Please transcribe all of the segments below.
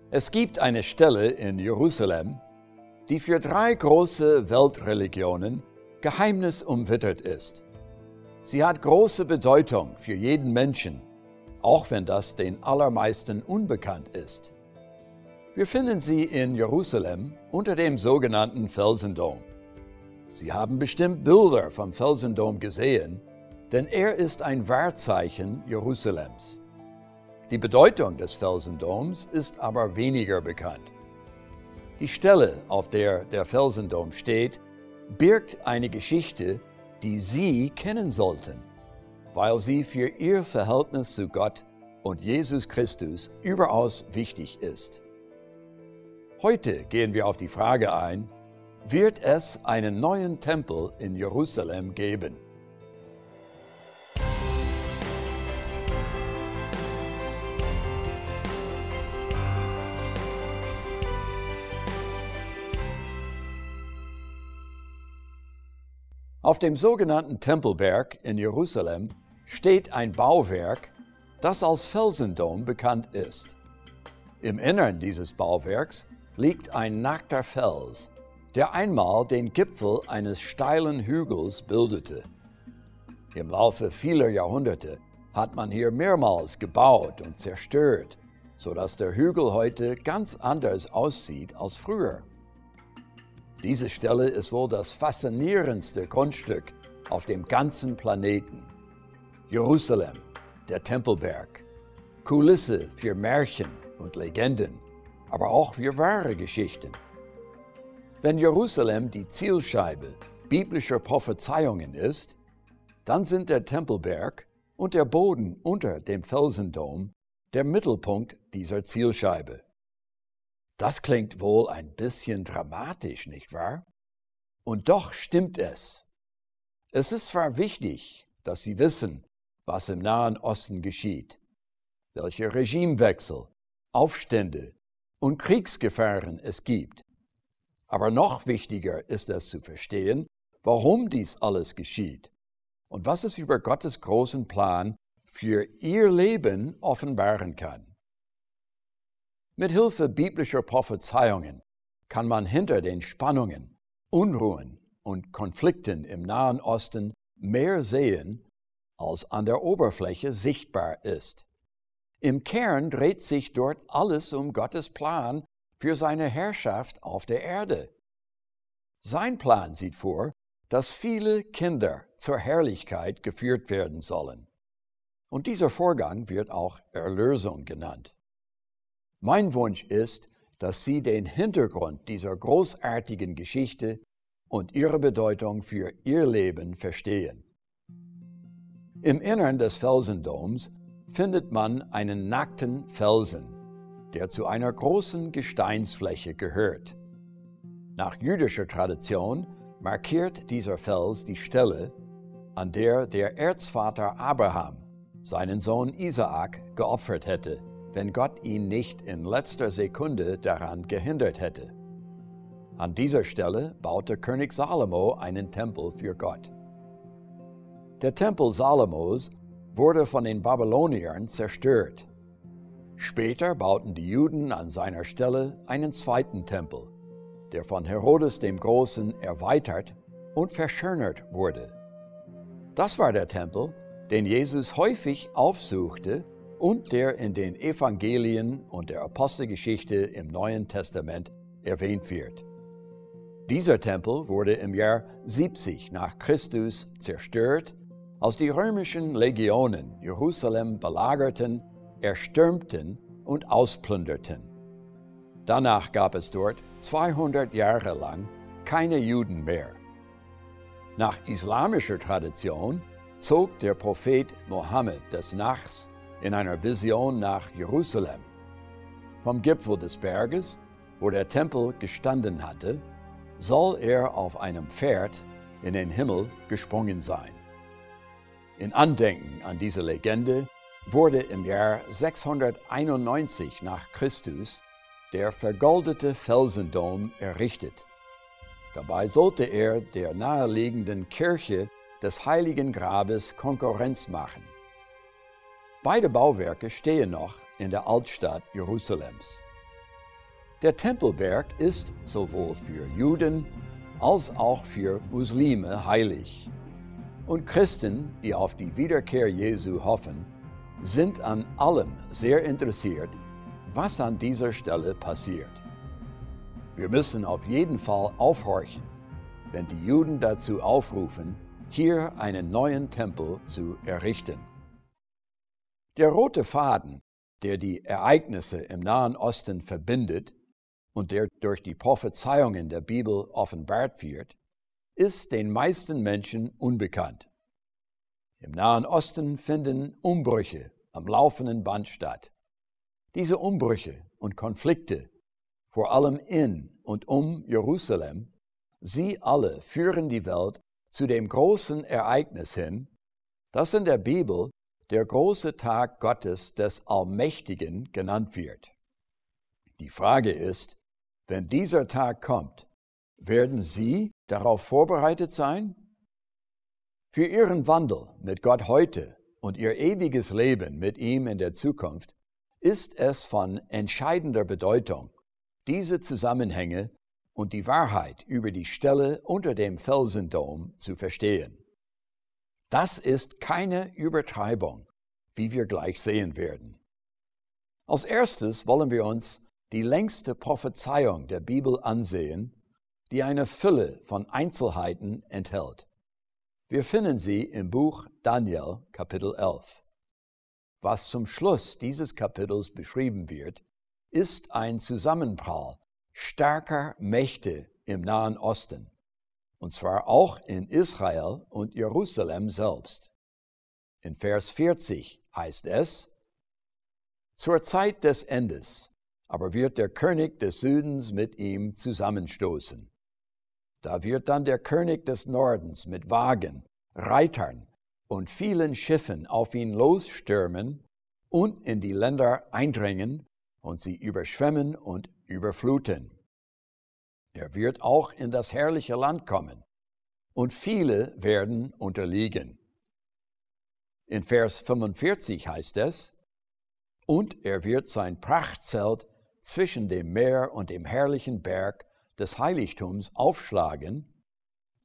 Es gibt eine Stelle in Jerusalem, die für 3 große Weltreligionen geheimnisumwittert ist. Sie hat große Bedeutung für jeden Menschen, auch wenn das den allermeisten unbekannt ist. Wir finden sie in Jerusalem unter dem sogenannten Felsendom. Sie haben bestimmt Bilder vom Felsendom gesehen, denn er ist ein Wahrzeichen Jerusalems. Die Bedeutung des Felsendoms ist aber weniger bekannt. Die Stelle, auf der der Felsendom steht, birgt eine Geschichte, die Sie kennen sollten, weil sie für Ihr Verhältnis zu Gott und Jesus Christus überaus wichtig ist. Heute gehen wir auf die Frage ein: Wird es einen neuen Tempel in Jerusalem geben? Auf dem sogenannten Tempelberg in Jerusalem steht ein Bauwerk, das als Felsendom bekannt ist. Im Innern dieses Bauwerks liegt ein nackter Fels, der einmal den Gipfel eines steilen Hügels bildete. Im Laufe vieler Jahrhunderte hat man hier mehrmals gebaut und zerstört, sodass der Hügel heute ganz anders aussieht als früher. Diese Stelle ist wohl das faszinierendste Grundstück auf dem ganzen Planeten. Jerusalem, der Tempelberg, Kulisse für Märchen und Legenden, aber auch für wahre Geschichten. Wenn Jerusalem die Zielscheibe biblischer Prophezeiungen ist, dann sind der Tempelberg und der Boden unter dem Felsendom der Mittelpunkt dieser Zielscheibe. Das klingt wohl ein bisschen dramatisch, nicht wahr? Und doch stimmt es. Es ist zwar wichtig, dass Sie wissen, was im Nahen Osten geschieht, welche Regimewechsel, Aufstände und Kriegsgefahren es gibt. Aber noch wichtiger ist es zu verstehen, warum dies alles geschieht und was es über Gottes großen Plan für Ihr Leben offenbaren kann. Mit Hilfe biblischer Prophezeiungen kann man hinter den Spannungen, Unruhen und Konflikten im Nahen Osten mehr sehen, als an der Oberfläche sichtbar ist. Im Kern dreht sich dort alles um Gottes Plan für seine Herrschaft auf der Erde. Sein Plan sieht vor, dass viele Kinder zur Herrlichkeit geführt werden sollen. Und dieser Vorgang wird auch Erlösung genannt. Mein Wunsch ist, dass Sie den Hintergrund dieser großartigen Geschichte und ihre Bedeutung für Ihr Leben verstehen. Im Innern des Felsendoms findet man einen nackten Felsen, der zu einer großen Gesteinsfläche gehört. Nach jüdischer Tradition markiert dieser Fels die Stelle, an der der Erzvater Abraham seinen Sohn Isaak geopfert hätte, wenn Gott ihn nicht in letzter Sekunde daran gehindert hätte. An dieser Stelle baute König Salomo einen Tempel für Gott. Der Tempel Salomos wurde von den Babyloniern zerstört. Später bauten die Juden an seiner Stelle einen zweiten Tempel, der von Herodes dem Großen erweitert und verschönert wurde. Das war der Tempel, den Jesus häufig aufsuchte und der in den Evangelien und der Apostelgeschichte im Neuen Testament erwähnt wird. Dieser Tempel wurde im Jahr 70 nach Christus zerstört, als die römischen Legionen Jerusalem belagerten, erstürmten und ausplünderten. Danach gab es dort 200 Jahre lang keine Juden mehr. Nach islamischer Tradition zog der Prophet Mohammed des Nachts in einer Vision nach Jerusalem. Vom Gipfel des Berges, wo der Tempel gestanden hatte, soll er auf einem Pferd in den Himmel gesprungen sein. In Andenken an diese Legende wurde im Jahr 691 nach Christus der vergoldete Felsendom errichtet. Dabei sollte er der naheliegenden Kirche des Heiligen Grabes Konkurrenz machen. Beide Bauwerke stehen noch in der Altstadt Jerusalems. Der Tempelberg ist sowohl für Juden als auch für Muslime heilig. Und Christen, die auf die Wiederkehr Jesu hoffen, sind an allem sehr interessiert, was an dieser Stelle passiert. Wir müssen auf jeden Fall aufhorchen, wenn die Juden dazu aufrufen, hier einen neuen Tempel zu errichten. Der rote Faden, der die Ereignisse im Nahen Osten verbindet und der durch die Prophezeiungen der Bibel offenbart wird, ist den meisten Menschen unbekannt. Im Nahen Osten finden Umbrüche am laufenden Band statt. Diese Umbrüche und Konflikte, vor allem in und um Jerusalem, sie alle führen die Welt zu dem großen Ereignis hin, das in der Bibel der große Tag Gottes des Allmächtigen genannt wird. Die Frage ist, wenn dieser Tag kommt, werden Sie darauf vorbereitet sein? Für Ihren Wandel mit Gott heute und Ihr ewiges Leben mit ihm in der Zukunft ist es von entscheidender Bedeutung, diese Zusammenhänge und die Wahrheit über die Stelle unter dem Felsendom zu verstehen. Das ist keine Übertreibung, wie wir gleich sehen werden. Als erstes wollen wir uns die längste Prophezeiung der Bibel ansehen, die eine Fülle von Einzelheiten enthält. Wir finden sie im Buch Daniel, Kapitel 11. Was zum Schluss dieses Kapitels beschrieben wird, ist ein Zusammenprall starker Mächte im Nahen Osten, und zwar auch in Israel und Jerusalem selbst. In Vers 40 heißt es: Zur Zeit des Endes aber wird der König des Südens mit ihm zusammenstoßen. Da wird dann der König des Nordens mit Wagen, Reitern und vielen Schiffen auf ihn losstürmen und in die Länder eindringen und sie überschwemmen und überfluten. Er wird auch in das herrliche Land kommen, und viele werden unterliegen. In Vers 45 heißt es: Und er wird sein Prachtzelt zwischen dem Meer und dem herrlichen Berg des Heiligtums aufschlagen,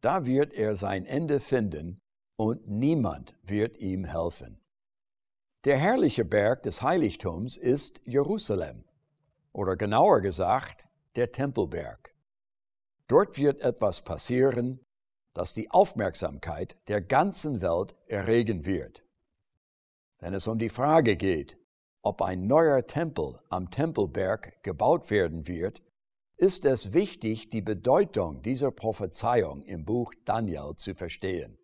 da wird er sein Ende finden, und niemand wird ihm helfen. Der herrliche Berg des Heiligtums ist Jerusalem, oder genauer gesagt, der Tempelberg. Dort wird etwas passieren, das die Aufmerksamkeit der ganzen Welt erregen wird. Wenn es um die Frage geht, ob ein neuer Tempel am Tempelberg gebaut werden wird, ist es wichtig, die Bedeutung dieser Prophezeiung im Buch Daniel zu verstehen.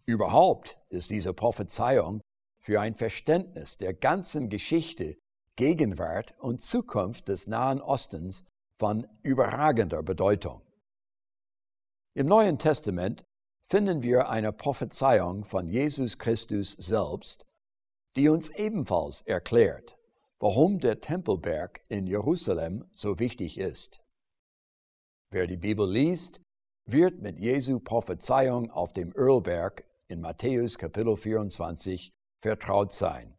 Überhaupt ist diese Prophezeiung für ein Verständnis der ganzen Geschichte, Gegenwart und Zukunft des Nahen Ostens von überragender Bedeutung. Im Neuen Testament finden wir eine Prophezeiung von Jesus Christus selbst, die uns ebenfalls erklärt, warum der Tempelberg in Jerusalem so wichtig ist. Wer die Bibel liest, wird mit Jesu Prophezeiung auf dem Ölberg in Matthäus Kapitel 24 vertraut sein.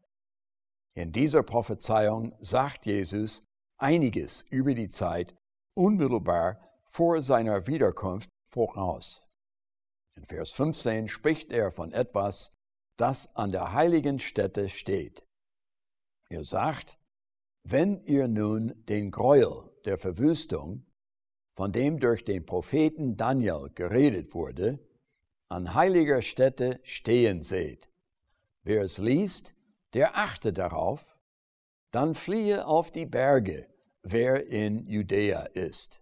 In dieser Prophezeiung sagt Jesus einiges über die Zeit unmittelbar vor seiner Wiederkunft voraus. In Vers 15 spricht er von etwas, das an der heiligen Stätte steht. Er sagt: Wenn ihr nun den Gräuel der Verwüstung, von dem durch den Propheten Daniel geredet wurde, an heiliger Stätte stehen seht. Wer es liest, der achte darauf, dann fliehe auf die Berge, wer in Judäa ist.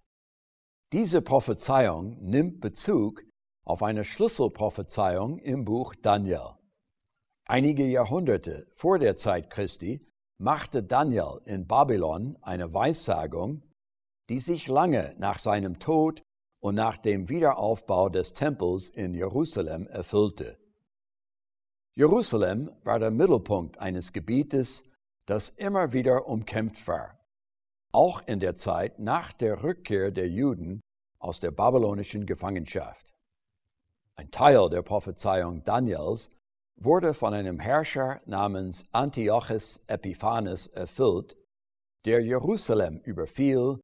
Diese Prophezeiung nimmt Bezug auf eine Schlüsselprophezeiung im Buch Daniel. Einige Jahrhunderte vor der Zeit Christi machte Daniel in Babylon eine Weissagung, die sich lange nach seinem Tod und nach dem Wiederaufbau des Tempels in Jerusalem erfüllte. Jerusalem war der Mittelpunkt eines Gebietes, das immer wieder umkämpft war, auch in der Zeit nach der Rückkehr der Juden aus der babylonischen Gefangenschaft. Ein Teil der Prophezeiung Daniels wurde von einem Herrscher namens Antiochus Epiphanes erfüllt, der Jerusalem überfiel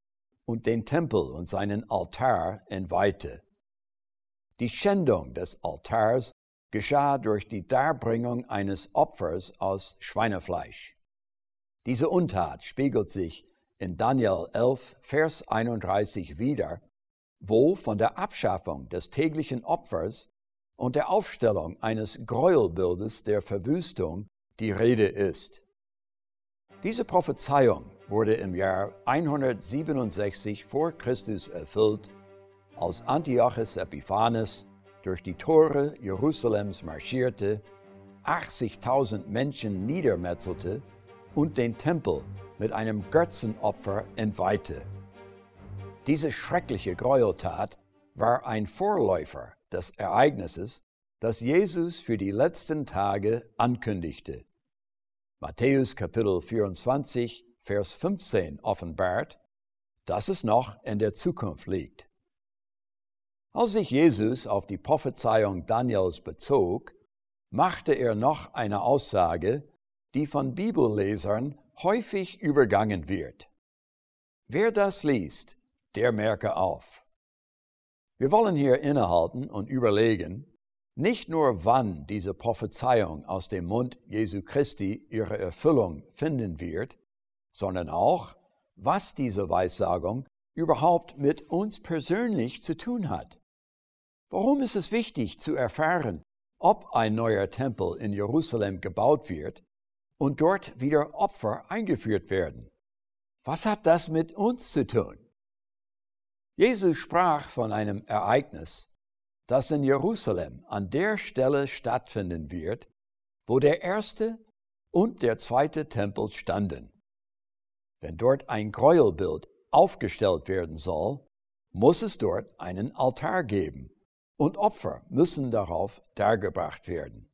und den Tempel und seinen Altar entweihte. Die Schändung des Altars geschah durch die Darbringung eines Opfers aus Schweinefleisch. Diese Untat spiegelt sich in Daniel 11, Vers 31 wider, wo von der Abschaffung des täglichen Opfers und der Aufstellung eines Gräuelbildes der Verwüstung die Rede ist. Diese Prophezeiung wurde im Jahr 167 vor Christus erfüllt, als Antiochus Epiphanes durch die Tore Jerusalems marschierte, 80.000 Menschen niedermetzelte und den Tempel mit einem Götzenopfer entweihte. Diese schreckliche Gräueltat war ein Vorläufer des Ereignisses, das Jesus für die letzten Tage ankündigte. Matthäus Kapitel 24, Vers 15 offenbart, dass es noch in der Zukunft liegt. Als sich Jesus auf die Prophezeiung Daniels bezog, machte er noch eine Aussage, die von Bibellesern häufig übergangen wird. Wer das liest, der merke auf. Wir wollen hier innehalten und überlegen, nicht nur wann diese Prophezeiung aus dem Mund Jesu Christi ihre Erfüllung finden wird, sondern auch, was diese Weissagung überhaupt mit uns persönlich zu tun hat. Warum ist es wichtig zu erfahren, ob ein neuer Tempel in Jerusalem gebaut wird und dort wieder Opfer eingeführt werden? Was hat das mit uns zu tun? Jesus sprach von einem Ereignis, das in Jerusalem an der Stelle stattfinden wird, wo der erste und der zweite Tempel standen. Wenn dort ein Gräuelbild aufgestellt werden soll, muss es dort einen Altar geben und Opfer müssen darauf dargebracht werden.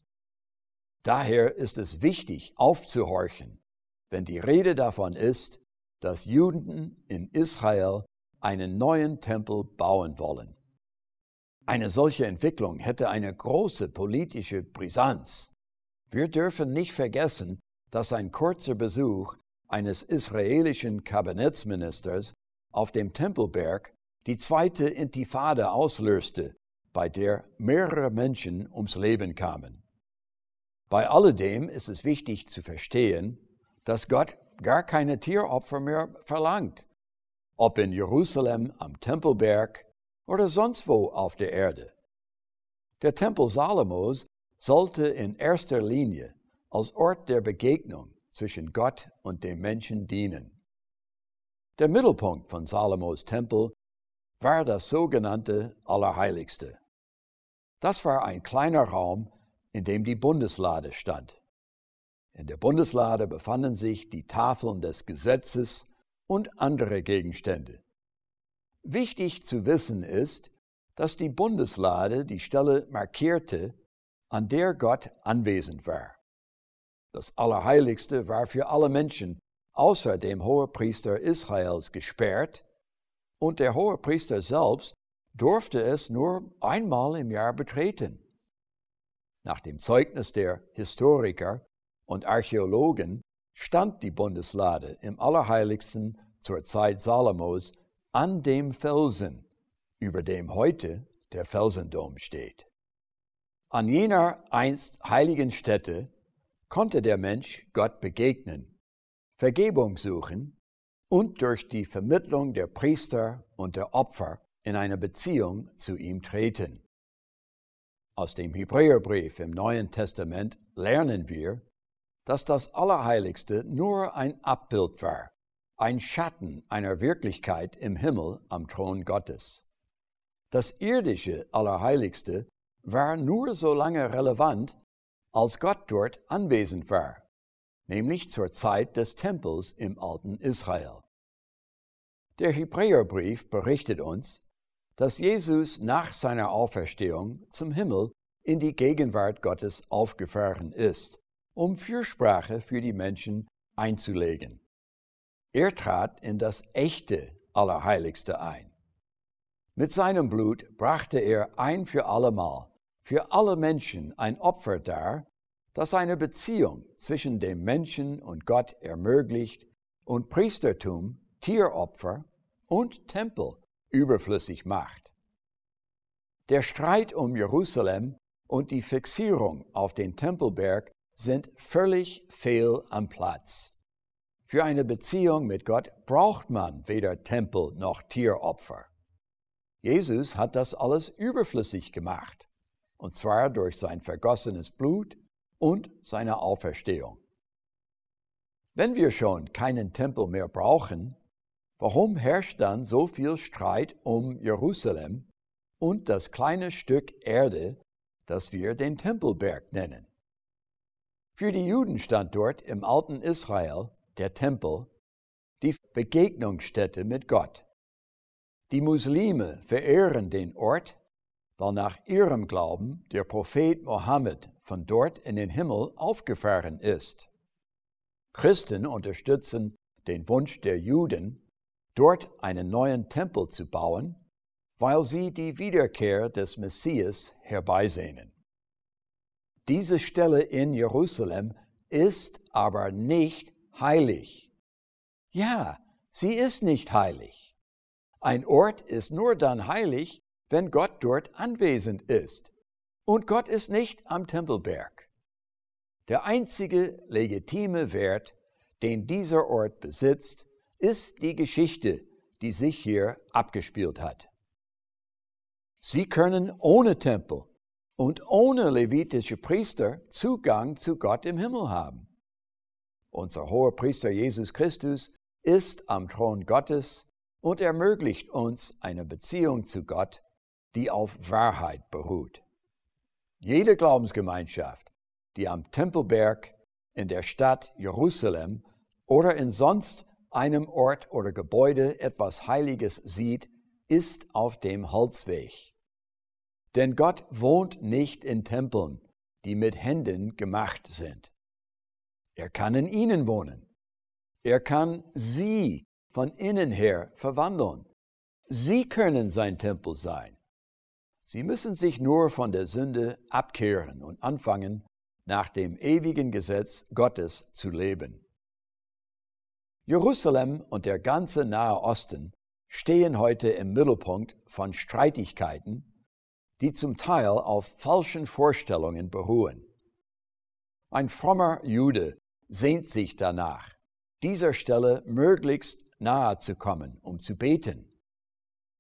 Daher ist es wichtig aufzuhorchen, wenn die Rede davon ist, dass Juden in Israel einen neuen Tempel bauen wollen. Eine solche Entwicklung hätte eine große politische Brisanz. Wir dürfen nicht vergessen, dass ein kurzer Besuch eines israelischen Kabinettsministers auf dem Tempelberg die zweite Intifada auslöste, bei der mehrere Menschen ums Leben kamen. Bei alledem ist es wichtig zu verstehen, dass Gott gar keine Tieropfer mehr verlangt, ob in Jerusalem am Tempelberg oder sonst wo auf der Erde. Der Tempel Salomos sollte in erster Linie als Ort der Begegnung zwischen Gott und dem Menschen dienen. Der Mittelpunkt von Salomos Tempel war das sogenannte Allerheiligste. Das war ein kleiner Raum, in dem die Bundeslade stand. In der Bundeslade befanden sich die Tafeln des Gesetzes und andere Gegenstände. Wichtig zu wissen ist, dass die Bundeslade die Stelle markierte, an der Gott anwesend war. Das Allerheiligste war für alle Menschen außer dem Hohepriester Israels gesperrt und der Hohepriester selbst durfte es nur einmal im Jahr betreten. Nach dem Zeugnis der Historiker und Archäologen stand die Bundeslade im Allerheiligsten zur Zeit Salomos an dem Felsen, über dem heute der Felsendom steht. An jener einst heiligen Stätte konnte der Mensch Gott begegnen, Vergebung suchen und durch die Vermittlung der Priester und der Opfer in eine Beziehung zu ihm treten. Aus dem Hebräerbrief im Neuen Testament lernen wir, dass das Allerheiligste nur ein Abbild war, ein Schatten einer Wirklichkeit im Himmel am Thron Gottes. Das irdische Allerheiligste war nur so lange relevant, als Gott dort anwesend war, nämlich zur Zeit des Tempels im alten Israel. Der Hebräerbrief berichtet uns, dass Jesus nach seiner Auferstehung zum Himmel in die Gegenwart Gottes aufgefahren ist, um Fürsprache für die Menschen einzulegen. Er trat in das echte Allerheiligste ein. Mit seinem Blut brachte er ein für allemal für alle Menschen ein Opfer dar, das eine Beziehung zwischen dem Menschen und Gott ermöglicht und Priestertum, Tieropfer und Tempel überflüssig macht. Der Streit um Jerusalem und die Fixierung auf den Tempelberg sind völlig fehl am Platz. Für eine Beziehung mit Gott braucht man weder Tempel noch Tieropfer. Jesus hat das alles überflüssig gemacht, und zwar durch sein vergossenes Blut und seine Auferstehung. Wenn wir schon keinen Tempel mehr brauchen, warum herrscht dann so viel Streit um Jerusalem und das kleine Stück Erde, das wir den Tempelberg nennen? Für die Juden stand dort im alten Israel der Tempel, die Begegnungsstätte mit Gott. Die Muslime verehren den Ort, weil nach ihrem Glauben der Prophet Mohammed von dort in den Himmel aufgefahren ist. Christen unterstützen den Wunsch der Juden, dort einen neuen Tempel zu bauen, weil sie die Wiederkehr des Messias herbeisehnen. Diese Stelle in Jerusalem ist aber nicht heilig. Ja, sie ist nicht heilig. Ein Ort ist nur dann heilig, wenn Gott dort anwesend ist. Und Gott ist nicht am Tempelberg. Der einzige legitime Wert, den dieser Ort besitzt, ist die Geschichte, die sich hier abgespielt hat. Sie können ohne Tempel und ohne levitische Priester Zugang zu Gott im Himmel haben. Unser hoher Priester Jesus Christus ist am Thron Gottes und ermöglicht uns eine Beziehung zu Gott, die auf Wahrheit beruht. Jede Glaubensgemeinschaft, die am Tempelberg, in der Stadt Jerusalem oder in sonst einem Ort oder Gebäude etwas Heiliges sieht, ist auf dem Holzweg. Denn Gott wohnt nicht in Tempeln, die mit Händen gemacht sind. Er kann in ihnen wohnen. Er kann sie von innen her verwandeln. Sie können sein Tempel sein. Sie müssen sich nur von der Sünde abkehren und anfangen, nach dem ewigen Gesetz Gottes zu leben. Jerusalem und der ganze Nahe Osten stehen heute im Mittelpunkt von Streitigkeiten, die zum Teil auf falschen Vorstellungen beruhen. Ein frommer Jude sehnt sich danach, dieser Stelle möglichst nahe zu kommen, um zu beten.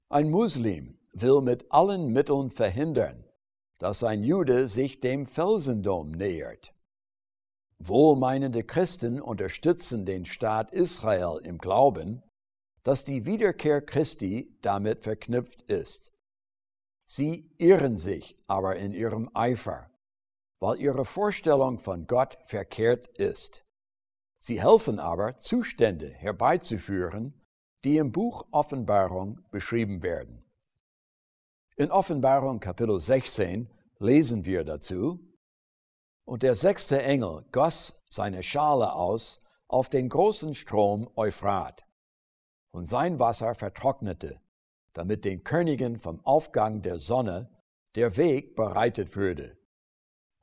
Ein Muslim will mit allen Mitteln verhindern, dass ein Jude sich dem Felsendom nähert. Wohlmeinende Christen unterstützen den Staat Israel im Glauben, dass die Wiederkehr Christi damit verknüpft ist. Sie irren sich aber in ihrem Eifer, weil ihre Vorstellung von Gott verkehrt ist. Sie helfen aber, Zustände herbeizuführen, die im Buch Offenbarung beschrieben werden. In Offenbarung Kapitel 16 lesen wir dazu: Und der 6. Engel goss seine Schale aus auf den großen Strom Euphrat, und sein Wasser vertrocknete, damit den Königen vom Aufgang der Sonne der Weg bereitet würde.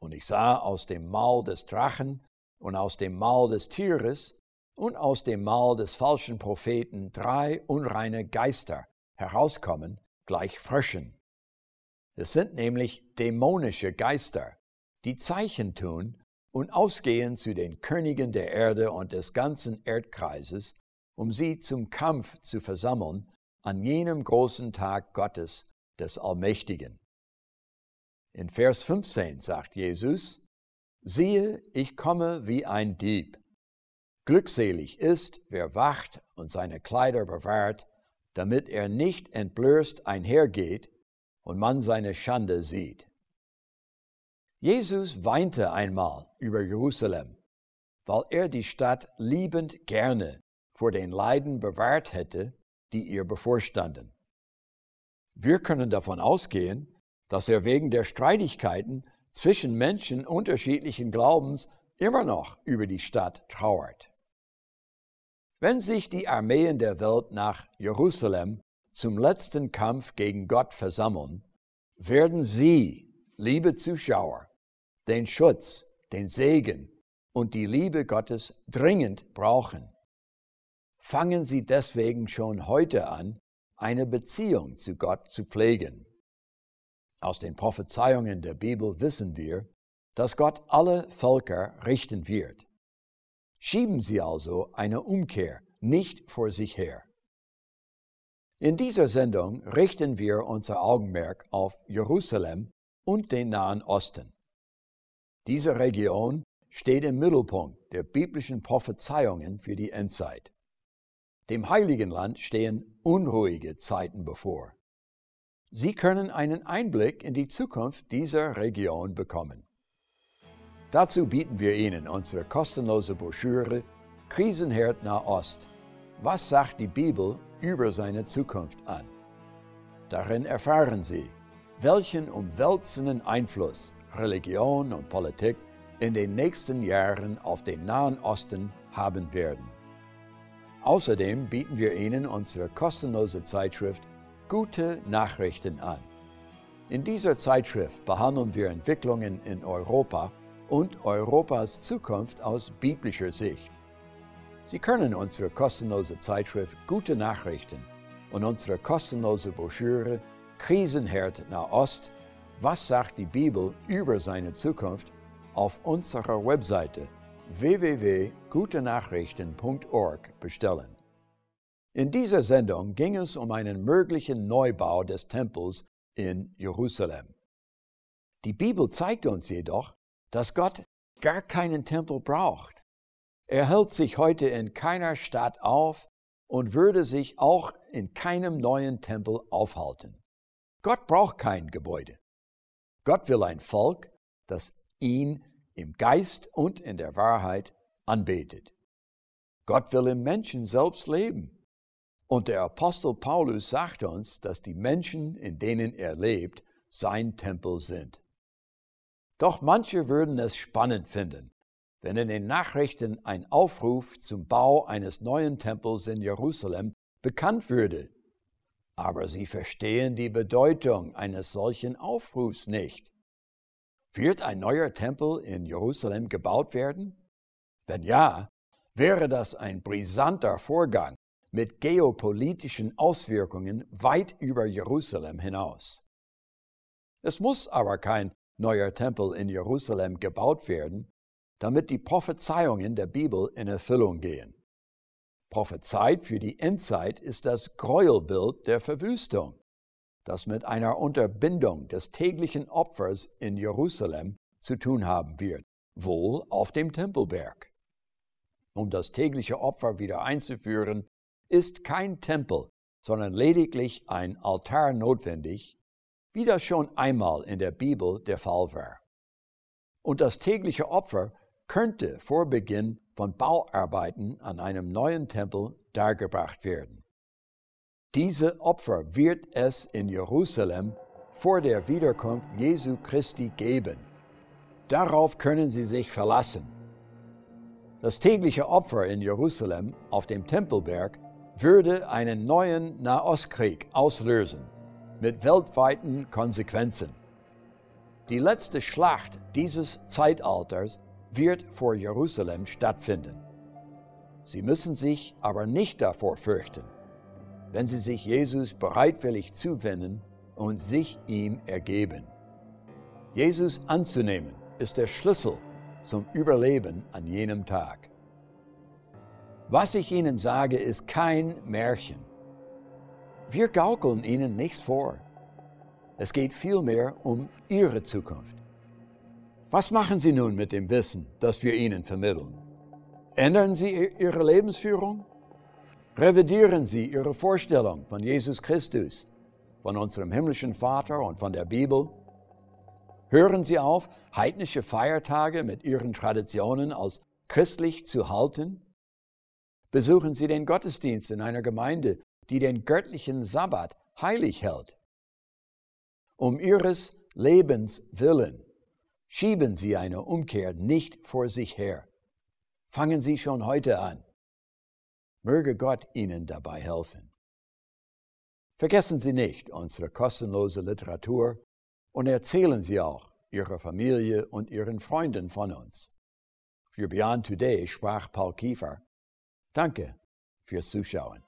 Und ich sah aus dem Maul des Drachen und aus dem Maul des Tieres und aus dem Maul des falschen Propheten 3 unreine Geister herauskommen, gleich Fröschen. Es sind nämlich dämonische Geister, die Zeichen tun und ausgehen zu den Königen der Erde und des ganzen Erdkreises, um sie zum Kampf zu versammeln an jenem großen Tag Gottes, des Allmächtigen. In Vers 15 sagt Jesus: Siehe, ich komme wie ein Dieb. Glückselig ist, wer wacht und seine Kleider bewahrt, damit er nicht entblößt einhergeht und man seine Schande sieht. Jesus weinte einmal über Jerusalem, weil er die Stadt liebend gerne vor den Leiden bewahrt hätte, die ihr bevorstanden. Wir können davon ausgehen, dass er wegen der Streitigkeiten zwischen Menschen unterschiedlichen Glaubens immer noch über die Stadt trauert. Wenn sich die Armeen der Welt nach Jerusalem zum letzten Kampf gegen Gott versammeln, werden sie, liebe Zuschauer, den Schutz, den Segen und die Liebe Gottes dringend brauchen. Fangen Sie deswegen schon heute an, eine Beziehung zu Gott zu pflegen. Aus den Prophezeiungen der Bibel wissen wir, dass Gott alle Völker richten wird. Schieben Sie also eine Umkehr nicht vor sich her. In dieser Sendung richten wir unser Augenmerk auf Jerusalem und den Nahen Osten. Diese Region steht im Mittelpunkt der biblischen Prophezeiungen für die Endzeit. Dem Heiligen Land stehen unruhige Zeiten bevor. Sie können einen Einblick in die Zukunft dieser Region bekommen. Dazu bieten wir Ihnen unsere kostenlose Broschüre Krisenherd Nahost. Was sagt die Bibel über seine Zukunft an? Darin erfahren Sie, welchen umwälzenden Einfluss Religion und Politik in den nächsten Jahren auf den Nahen Osten haben werden. Außerdem bieten wir Ihnen unsere kostenlose Zeitschrift Gute Nachrichten an. In dieser Zeitschrift behandeln wir Entwicklungen in Europa und Europas Zukunft aus biblischer Sicht. Sie können unsere kostenlose Zeitschrift Gute Nachrichten und unsere kostenlose Broschüre Krisenherd Nahost, was sagt die Bibel über seine Zukunft, auf unserer Webseite www.GuteNachrichten.org bestellen. In dieser Sendung ging es um einen möglichen Neubau des Tempels in Jerusalem. Die Bibel zeigt uns jedoch, dass Gott gar keinen Tempel braucht. Er hält sich heute in keiner Stadt auf und würde sich auch in keinem neuen Tempel aufhalten. Gott braucht kein Gebäude. Gott will ein Volk, das ihn im Geist und in der Wahrheit anbetet. Gott will im Menschen selbst leben. Und der Apostel Paulus sagt uns, dass die Menschen, in denen er lebt, sein Tempel sind. Doch manche würden es spannend finden, wenn in den Nachrichten ein Aufruf zum Bau eines neuen Tempels in Jerusalem bekannt würde. Aber sie verstehen die Bedeutung eines solchen Aufrufs nicht. Wird ein neuer Tempel in Jerusalem gebaut werden? Wenn ja, wäre das ein brisanter Vorgang mit geopolitischen Auswirkungen weit über Jerusalem hinaus. Es muss aber kein neuer Tempel in Jerusalem gebaut werden, damit die Prophezeiungen der Bibel in Erfüllung gehen. Prophezeit für die Endzeit ist das Gräuelbild der Verwüstung, das mit einer Unterbindung des täglichen Opfers in Jerusalem zu tun haben wird, wohl auf dem Tempelberg. Um das tägliche Opfer wieder einzuführen, ist kein Tempel, sondern lediglich ein Altar notwendig, wie das schon einmal in der Bibel der Fall war. Und das tägliche Opfer könnte vor Beginn von Bauarbeiten an einem neuen Tempel dargebracht werden. Diese Opfer wird es in Jerusalem vor der Wiederkunft Jesu Christi geben. Darauf können Sie sich verlassen. Das tägliche Opfer in Jerusalem auf dem Tempelberg würde einen neuen Nahostkrieg auslösen, mit weltweiten Konsequenzen. Die letzte Schlacht dieses Zeitalters wird vor Jerusalem stattfinden. Sie müssen sich aber nicht davor fürchten, wenn Sie sich Jesus bereitwillig zuwenden und sich ihm ergeben. Jesus anzunehmen ist der Schlüssel zum Überleben an jenem Tag. Was ich Ihnen sage, ist kein Märchen. Wir gaukeln Ihnen nichts vor. Es geht vielmehr um Ihre Zukunft. Was machen Sie nun mit dem Wissen, das wir Ihnen vermitteln? Ändern Sie Ihre Lebensführung? Revidieren Sie Ihre Vorstellung von Jesus Christus, von unserem himmlischen Vater und von der Bibel? Hören Sie auf, heidnische Feiertage mit Ihren Traditionen als christlich zu halten? Besuchen Sie den Gottesdienst in einer Gemeinde, die den göttlichen Sabbat heilig hält. Um Ihres Lebens willen schieben Sie eine Umkehr nicht vor sich her. Fangen Sie schon heute an. Möge Gott Ihnen dabei helfen. Vergessen Sie nicht unsere kostenlose Literatur und erzählen Sie auch Ihrer Familie und Ihren Freunden von uns. Für Beyond Today sprach Paul Kiefer. Danke fürs Zuschauen.